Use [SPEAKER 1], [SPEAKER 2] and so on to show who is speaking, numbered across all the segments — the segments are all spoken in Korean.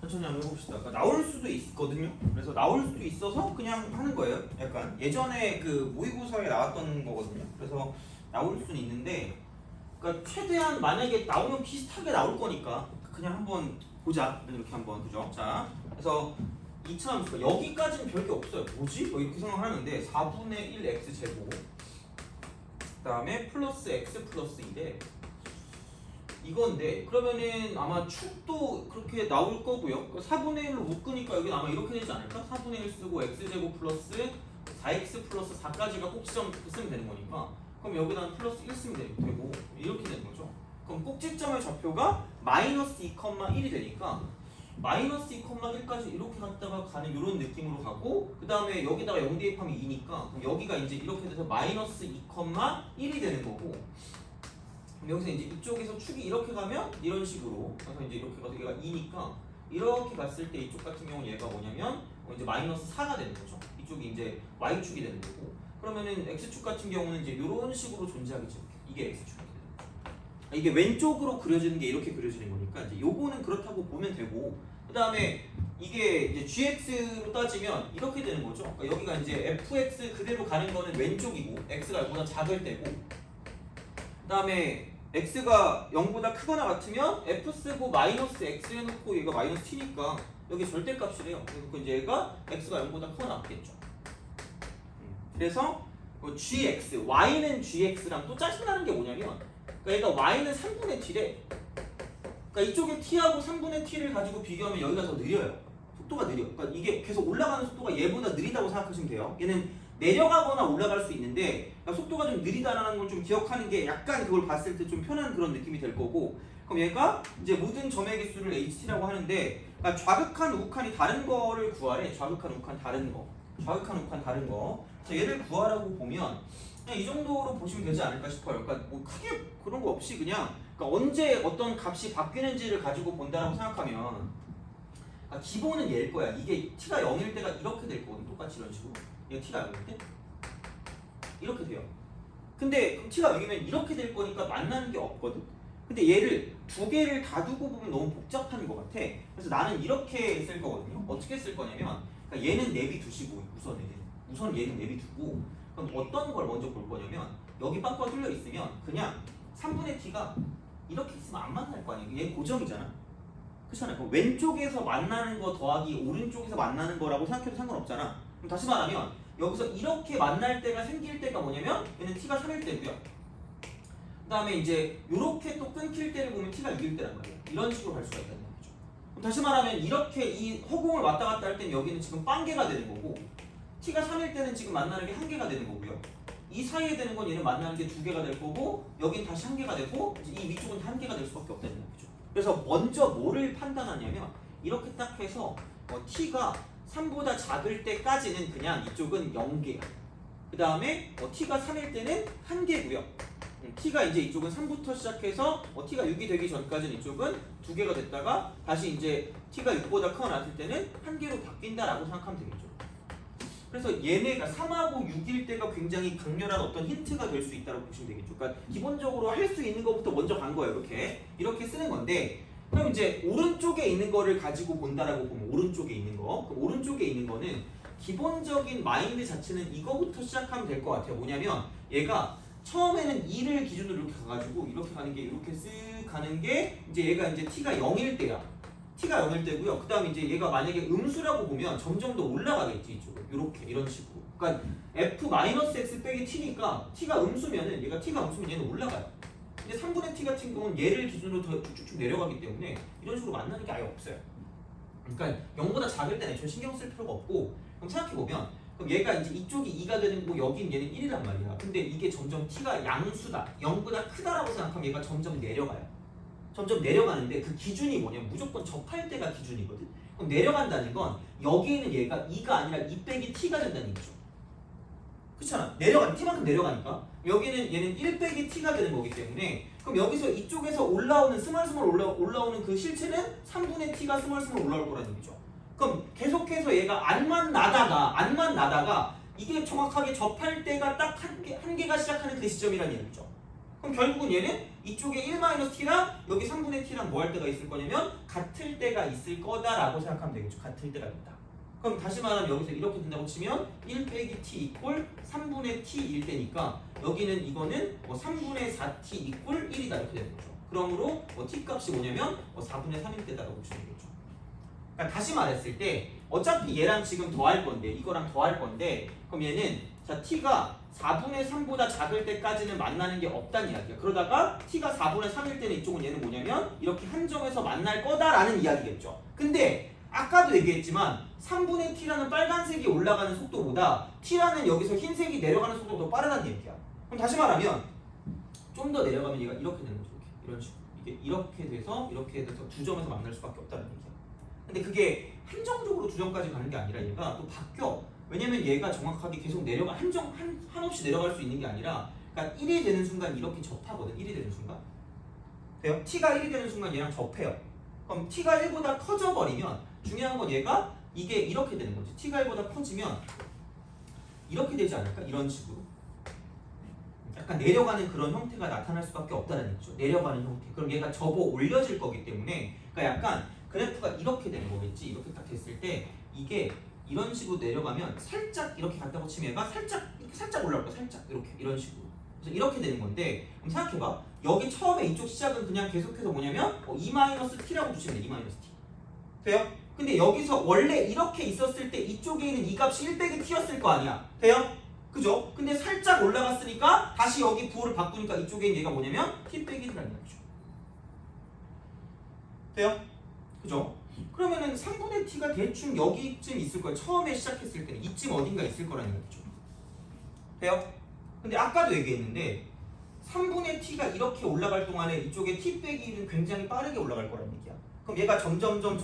[SPEAKER 1] 천천히 한번 해봅시다. 그러니까 나올 수도 있거든요. 그래서 나올 수도 있어서 그냥 하는 거예요. 약간 예전에 그 모의고사에 나왔던 거거든요. 그래서 나올 수는 있는데, 그러니까 최대한 만약에 나오면 비슷하게 나올 거니까 그냥 한번 보자. 이렇게 한번 그죠? 자, 그래서 2차함수가 여기까지는 별게 없어요. 뭐지? 뭐 이렇게 생각하는데 4분의 1 x 제곱, 그다음에 플러스 x 플러스 2대 이건데, 그러면은 아마 축도 그렇게 나올 거고요. 4분의 1로 묶으니까 여기는 아마 이렇게 되지 않을까? 4분의 1 쓰고 x제곱 플러스 4x 플러스 4까지가 꼭지점 쓰면 되는 거니까, 그럼 여기다 플러스 1 쓰면 되고 이렇게 되는 거죠. 그럼 꼭지점의 좌표가 마이너스 2,1이 되니까 마이너스 2,1까지 이렇게 갔다가 가는 이런 느낌으로 가고, 그 다음에 여기다가 0 대입하면 2니까 그럼 여기가 이제 이렇게 돼서 마이너스 2,1이 되는 거고, 여기서 이제 이쪽에서 축이 이렇게 가면 이런 식으로, 그래서 이제 이렇게 가서 얘가 2니까 이렇게 갔을 때 이쪽 같은 경우는 얘가 뭐냐면 이제 마이너스 4가 되는 거죠. 이쪽이 이제 y축이 되는 거고, 그러면은 x축 같은 경우는 이제 이런 식으로 존재하겠죠. 이게 x축이 되는 거죠. 이게 왼쪽으로 그려지는 게 이렇게 그려지는 거니까 이제 요거는 그렇다고 보면 되고, 그 다음에 이게 이제 gx로 따지면 이렇게 되는 거죠. 그러니까 여기가 이제 fx 그대로 가는 거는 왼쪽이고 x가 0보다 작을 때고, 그 다음에 x가 0보다 크거나 같으면 f 쓰고 마이너스 x 해놓고 얘가 마이너스 t니까 여기 절대값이래요. 그래서 이제 얘가 x가 0보다 크거나 같겠죠. 그래서 gx, y는 gx랑 또 짜증나는 게 뭐냐면, 그러니까 얘가 y는 3분의 t래. 그러니까 이쪽에 t하고 3분의 t를 가지고 비교하면 여기가 더 느려요. 속도가 느려. 그러니까 이게 계속 올라가는 속도가 얘보다 느리다고 생각하시면 돼요. 얘는 내려가거나 올라갈 수 있는데, 그러니까 속도가 좀 느리다라는 걸 좀 기억하는 게 약간 그걸 봤을 때 좀 편한 그런 느낌이 될 거고, 그럼 얘가 이제 모든 점의 개수를 ht라고 하는데, 그러니까 좌극한 우극한이 다른 거를 구하래. 좌극한 우극한 다른 거, 좌극한 우극한 다른 거. 그래서 얘를 구하라고 보면 그냥 이 정도로 보시면 되지 않을까 싶어요. 그러니까 뭐 크게 그런 거 없이 그냥, 그러니까 언제 어떤 값이 바뀌는지를 가지고 본다라고 생각하면, 그러니까 기본은 얘일 거야. 이게 t가 0일 때가 이렇게 될 거거든. 똑같이 이런 식으로. 얘 t가 0일 때 이렇게 돼요. 근데 그럼 t가 0이면 이렇게 될 거니까 만나는 게 없거든. 근데 얘를 두 개를 다 두고 보면 너무 복잡한 것 같아. 그래서 나는 이렇게 쓸 거거든요. 어떻게 쓸 거냐면, 그러니까 얘는 내비 두시고, 우선 얘는 내비 두고, 그럼 어떤 걸 먼저 볼 거냐면, 여기 빵꾸가 뚫려 있으면 그냥 3분의 t가 이렇게 있으면 안 만날 거 아니에요. 얘 고정이잖아. 그렇잖아요. 그럼 왼쪽에서 만나는 거 더하기 오른쪽에서 만나는 거라고 생각해도 상관없잖아. 그럼 다시 말하면 여기서 이렇게 만날 때가 생길 때가 뭐냐면 얘는 t가 3일 때고요. 그 다음에 이제 이렇게 또 끊길 때를 보면 t가 6일 때란 말이에요. 이런 식으로 갈 수가 있다는 거죠. 그럼 다시 말하면 이렇게 이 허공을 왔다 갔다 할 때는 여기는 지금 빵개가 되는 거고, t가 3일 때는 지금 만나는 게 한 개가 되는 거고요. 이 사이에 되는 건 얘는 만나는 게 두 개가 될 거고, 여긴 다시 한 개가 되고, 이 위쪽은 한 개가 될 수밖에 없다는 거죠. 그래서 먼저 뭐를 판단하냐면, 이렇게 딱 해서 t가 3보다 작을 때까지는 그냥 이쪽은 0개야. 그 다음에 t가 3일 때는 1개고요. t가 이제 이쪽은 3부터 시작해서 t가 6이 되기 전까지는 이쪽은 2개가 됐다가 다시 이제 t가 6보다 크거나 같을 때는 1개로 바뀐다라고 생각하면 되겠죠. 그래서 얘네가 3하고 6일 때가 굉장히 강렬한 어떤 힌트가 될 수 있다고 보시면 되겠죠. 그러니까 기본적으로 할 수 있는 것부터 먼저 간 거예요. 이렇게 쓰는 건데, 그럼 이제 오른쪽에 있는 거를 가지고 본다라고 보면, 오른쪽에 있는 거, 그럼 오른쪽에 있는 거는 기본적인 마인드 자체는 이거부터 시작하면 될 것 같아요. 뭐냐면 얘가 처음에는 2를 기준으로 이렇게 가가지고 이렇게 가는 게, 이렇게 쓱 가는 게 이제 얘가 이제 t가 0일 때야. t가 0일 때고요. 그 다음에 이제 얘가 만약에 음수라고 보면 점점 더 올라가겠지, 이쪽으로. 이렇게 이런 식으로. 그러니까 f-x 빼기 t니까 t가 음수면은, 얘가 t가 음수면 얘는 올라가요. 근데 3분의 t 같은 경우는 얘를 기준으로 더 쭉쭉 내려가기 때문에 이런 식으로 만나는 게 아예 없어요. 그러니까 0보다 작을 때는 저 신경 쓸 필요가 없고, 그럼 생각해보면, 그럼 얘가 이제 이쪽이 2가 되는 거고 여긴 얘는 1이란 말이야. 근데 이게 점점 t가 양수다, 0보다 크다라고 생각하면 얘가 점점 내려가요. 점점 내려가는데 그 기준이 뭐냐면 무조건 접할 때가 기준이거든. 그럼 내려간다는 건 여기에는 얘가 2가 아니라 2 빼기 t가 된다는 얘기죠. 그렇잖아. t만큼 내려가니까 여기는 얘는 1 빼기 t가 되는 거기 때문에, 그럼 여기서 이쪽에서 올라오는 스멀스멀 올라오는 그 실체는 3분의 t가 스멀스멀 올라올 거라는 얘기죠. 그럼 계속해서 얘가 안만 나다가 이게 정확하게 접할 때가 딱 한 개가 시작하는 그 시점이라는 얘기죠. 그럼 결국은 얘는 이쪽에 1-t랑 여기 3분의 t랑 뭐 할 때가 있을 거냐면 같을 때가 있을 거다라고 생각하면 되겠죠. 같을 때가 있다. 그럼 다시 말하면 여기서 이렇게 된다고 치면 1 빼기 t 이퀄 3분의 t일 때니까 여기는 이거는 3분의 4t 이퀄 1이다 이렇게 되는 거죠. 그러므로 t 값이 뭐냐면 4분의 3일 때다라고 보시면 되겠죠. 그러니까 다시 말했을 때 어차피 얘랑 지금 더할 건데 이거랑 더할 건데 그럼 얘는 자 t가 4분의 3보다 작을 때까지는 만나는 게 없다는 이야기야. 그러다가 t가 4분의 3일 때는 이쪽은 얘는 뭐냐면 이렇게 한정해서 만날 거다라는 이야기겠죠. 근데 아까도 얘기했지만 3분의 t라는 빨간색이 올라가는 속도보다 t라는 여기서 흰색이 내려가는 속도가 더 빠르다는 얘기야. 그럼 다시 말하면 좀 더 내려가면 얘가 이렇게 되는 거죠. 이런 식으로 이게 이렇게 돼서 두 점에서 만날 수밖에 없다는 얘기야. 근데 그게 한정적으로 두 점까지 가는 게 아니라 얘가 또 바뀌어. 왜냐면 얘가 정확하게 계속 내려가 한없이 내려갈 수 있는 게 아니라 그러니까 1이 되는 순간 이렇게 접하거든. 1이 되는 순간 돼요? t가 1이 되는 순간 얘랑 접해요. 그럼 t가 1보다 커져 버리면 중요한 건 얘가 이게 이렇게 되는 거지. t가 1보다 커지면 이렇게 되지 않을까? 이런 식으로 약간 내려가는 그런 형태가 나타날 수밖에 없다는 얘기죠. 내려가는 형태. 그럼 얘가 접어 올려질 거기 때문에 그러니까 약간 그래프가 이렇게 되는 거겠지. 이렇게 딱 됐을 때 이게 이런 식으로 내려가면 살짝 이렇게 갔다고 치면 얘가 살짝 올라올 거야. 살짝 이렇게 이런 식으로. 그래서 이렇게 되는 건데 그럼 생각해봐. 여기 처음에 이쪽 시작은 그냥 계속해서 뭐냐면 2-t라고 주시면 돼. 2-t. 돼요? 근데 여기서 원래 이렇게 있었을 때 이쪽에 있는 이 값이 1 빼기 t였을 거 아니야. 돼요? 그죠? 근데 살짝 올라갔으니까 다시 여기 부호를 바꾸니까 이쪽에 있는 얘가 뭐냐면 t 빼기 1이라는 거죠. 돼요? 그죠? 그러면은 3분의 t가 대충 여기쯤 있을 거예요. 처음에 시작했을 때는 이쯤 어딘가 있을 거라는 얘기죠. 돼요? 근데 아까도 얘기했는데 3분의 t가 이렇게 올라갈 동안에 이쪽에 t 빼기 1은 굉장히 빠르게 올라갈 거라는 얘기야. 그럼 얘가 점점점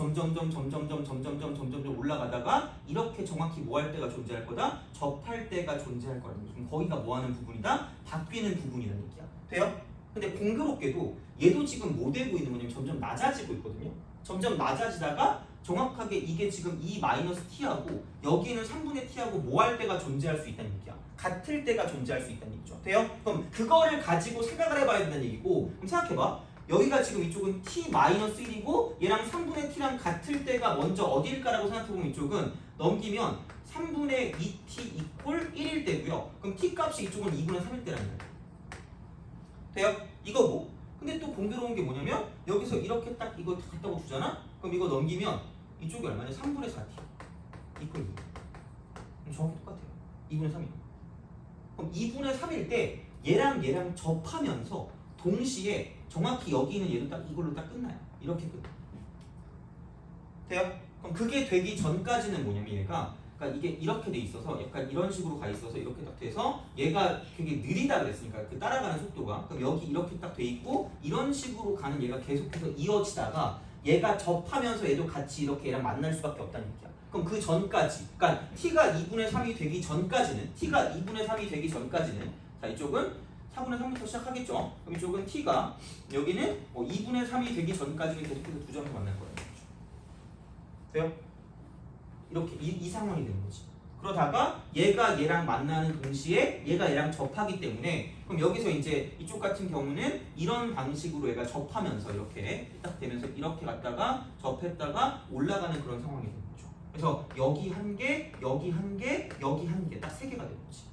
[SPEAKER 1] 올라가다가 이렇게 정확히 뭐 할 때가 존재할 거다? 접할 때가 존재할 거라는 거죠. 그럼 거기가 뭐 하는 부분이다? 바뀌는 부분이라는 얘기야. 돼요? 근데 공교롭게도 얘도 지금 뭐 되고 있는 거냐면 점점 낮아지고 있거든요. 점점 낮아지다가 정확하게 이게 지금 2-t하고 여기는 3분의 t하고 뭐 할 때가 존재할 수 있다는 얘기야. 같을 때가 존재할 수 있다는 얘기죠. 돼요? 그럼 그거를 가지고 생각을 해봐야 된다는 얘기고 그럼 생각해봐. 여기가 지금 이쪽은 t-1이고 얘랑 3분의 t랑 같을 때가 먼저 어디일까라고 생각해보면 이쪽은 넘기면 3분의 2t 이퀄 1일 때고요. 그럼 t 값이 이쪽은 2분의 3일 때라는 거예요. 돼요? 이거고. 근데 또 공교로운 게 뭐냐면 여기서 이렇게 딱 이거 갖다고 주잖아? 그럼 이거 넘기면 이쪽이 얼마냐? 3분의 4t 이퀄 2. 정확히 똑같아요. 2분의 3이요. 그럼 2분의 3일 때 얘랑 접하면서 동시에 정확히 여기 있는 얘도 딱 이걸로 딱 끝나요. 이렇게 끝. 돼요? 그럼 그게 되기 전까지는 뭐냐면 얘가 그러니까 이게 이렇게 돼 있어서 약간 이런 식으로 가 있어서 이렇게 딱 돼서 얘가 되게 느리다 그랬으니까 그 따라가는 속도가 그럼 여기 이렇게 딱 돼 있고 이런 식으로 가는 얘가 계속해서 이어지다가 얘가 접하면서 얘도 같이 이렇게 얘랑 만날 수밖에 없다는 얘기야. 그럼 그 전까지 그러니까 t가 2분의 3이 되기 전까지는 t가 2분의 3이 되기 전까지는 자 이쪽은 4분의 3부터 시작하겠죠. 그럼 이쪽은 t가 여기는 2분의 3이 되기 전까지는 계속해서 두 점에서 만날 거예요. 돼요? 이렇게 이 상황이 되는 거지. 그러다가 얘가 얘랑 만나는 동시에 얘가 얘랑 접하기 때문에 그럼 여기서 이제 이쪽 같은 경우는 이런 방식으로 얘가 접하면서 이렇게 딱 되면서 이렇게 갔다가 접했다가 올라가는 그런 상황이 되는 거죠. 그래서 여기 한 개, 여기 한 개, 여기 한 개 딱 세 개가 되는 거지.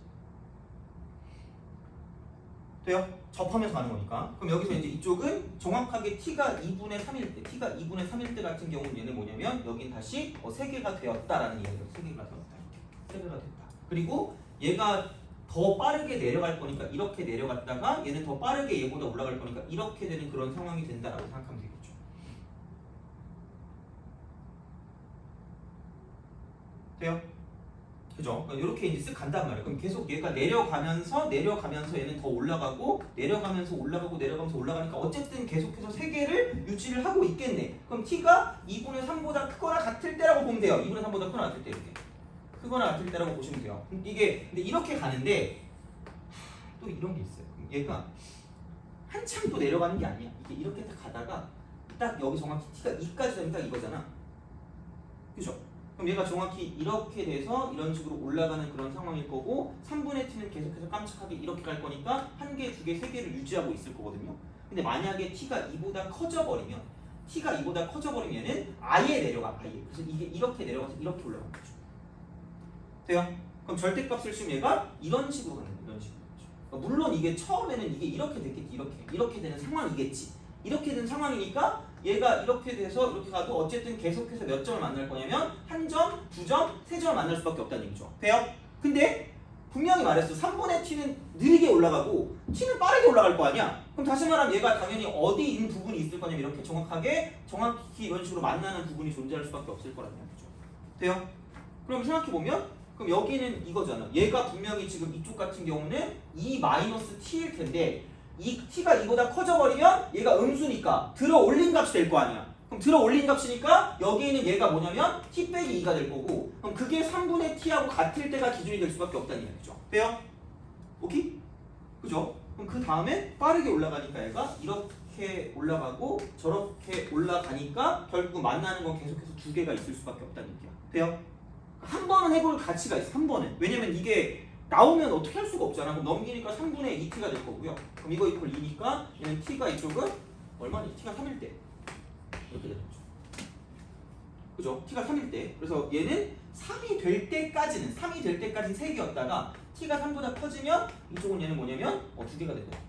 [SPEAKER 1] 돼요? 접하면서 가는 거니까. 그럼 여기서 이제 이쪽은 정확하게 t가 2분의 3일 때, t가 2분의 3일 때 같은 경우는 얘는 뭐냐면 여긴 다시 3개가 되었다라는 이야기예요. 3개가 되었다. 3개가 됐다. 그리고 얘가 더 빠르게 내려갈 거니까 이렇게 내려갔다가 얘는 더 빠르게 얘보다 올라갈 거니까 이렇게 되는 그런 상황이 된다라고 생각하면 되겠죠. 돼요? 그죠? 이렇게 이제 쓱 간단 말이에요. 그럼 계속 얘가 내려가면서 얘는 더 올라가고 내려가면서 올라가니까 어쨌든 계속해서 3개를 유지를 하고 있겠네. 그럼 t가 2분의 3보다 크거나 같을 때라고 보면 돼요. 2분의 3보다 크거나 같을 때 이렇게. 크거나 같을 때라고 보시면 돼요. 이게 근데 이렇게 가는데 또 이런 게 있어요. 얘가 한참 또 내려가는 게 아니야. 이게 이렇게 딱 가다가 딱 여기 정확히 t가 2까지 되면 딱 이거잖아. 그죠? 그럼 얘가 정확히 이렇게 돼서 이런 식으로 올라가는 그런 상황일 거고 3분의 t는 계속해서 깜찍하게 이렇게 갈 거니까 한 개, 두 개, 세 개를 유지하고 있을 거거든요. 근데 만약에 t가 2보다 커져버리면 t가 2보다 커져버리면은 아예 내려가. 아예. 그래서 이게 이렇게 내려가서 이렇게 올라가는 거죠. 돼요? 그럼 절대값을 쓰면 얘가 이런 식으로 가는 거예요. 이런 식으로. 그러니까 물론 이게 처음에는 이게 이렇게 됐겠지. 이렇게 되는 상황이겠지. 이렇게 된 상황이니까 얘가 이렇게 돼서 이렇게 가도 어쨌든 계속해서 몇 점을 만날 거냐면 한 점, 두 점, 세 점을 만날 수밖에 없다는 얘기죠. 돼요? 근데 분명히 말했어. 3분의 t는 느리게 올라가고 t는 빠르게 올라갈 거 아니야? 그럼 다시 말하면 얘가 당연히 어디 있는 부분이 있을 거냐면 이렇게 정확히 이런 식으로 만나는 부분이 존재할 수밖에 없을 거라는 얘기죠. 돼요? 그럼 생각해보면 그럼 여기는 이거잖아. 얘가 분명히 지금 이쪽 같은 경우는 2-t일 텐데 이 t가 2보다 커져버리면 얘가 음수니까 들어 올린 값이 될 거 아니야. 그럼 들어 올린 값이니까 여기 있는 얘가 뭐냐면 t 빼기 2가 될 거고 그럼 그게 3분의 t하고 같을 때가 기준이 될 수밖에 없다는 이야기죠. 돼요? 오케이? 그죠? 그럼 그 다음에 빠르게 올라가니까 얘가 이렇게 올라가고 저렇게 올라가니까 결국 만나는 건 계속해서 두 개가 있을 수밖에 없다는 얘기야. 돼요? 한 번은 해볼 가치가 있어. 한 번은. 왜냐면 이게 나오면 어떻게 할 수가 없잖아. 그럼 넘기니까 3분의 2t가 될 거고요. 그럼 이거 이퀄 2니까 얘는 t가 이쪽은 얼마니? t가 3일 때 이렇게 되는 거죠. 그죠? t가 3일 때. 그래서 얘는 3이 될 때까지는 3개였다가 t가 3보다 커지면 이쪽은 얘는 뭐냐면 두 개가 되는 거죠.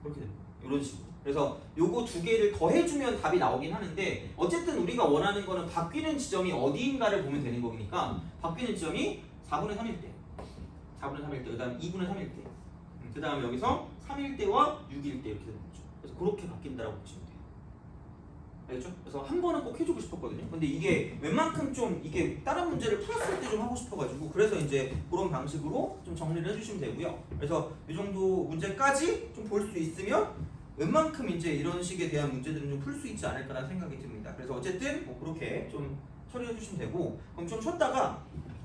[SPEAKER 1] 그렇게 되는 거예요. 이런 식으로. 그래서 요거 두 개를 더해주면 답이 나오긴 하는데 어쨌든 우리가 원하는 거는 바뀌는 지점이 어디인가를 보면 되는 거니까 바뀌는 지점이 4분의 3일 때 4분의 3일 때, 그 다음 2분의 3일 때, 그 다음에 여기서 3일 때와 6일 때 이렇게 되는 거죠. 그래서 그렇게 바뀐다라고 보시면 돼요. 알겠죠? 그래서 한 번은 꼭 해주고 싶었거든요. 근데 이게 웬만큼 좀 이게 다른 문제를 풀었을 때 좀 하고 싶어가지고 그래서 이제 그런 방식으로 좀 정리를 해주시면 되고요. 그래서 이 정도 문제까지 좀 볼 수 있으면 웬만큼 이제 이런 식에 대한 문제들은 좀 풀 수 있지 않을까라는 생각이 듭니다. 그래서 어쨌든 뭐 그렇게 좀 처리해 주시면 되고 그럼 좀 쉬었다가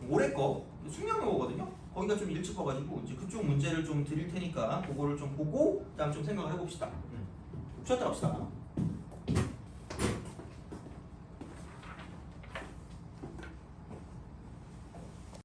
[SPEAKER 1] 올해 거 숙명여거든요. 거기가 좀 일찍 와가지고 이제 그쪽 문제를 좀 드릴 테니까 그거를 좀 보고 그다음 좀 생각을 해봅시다. 쉬었다 갑시다.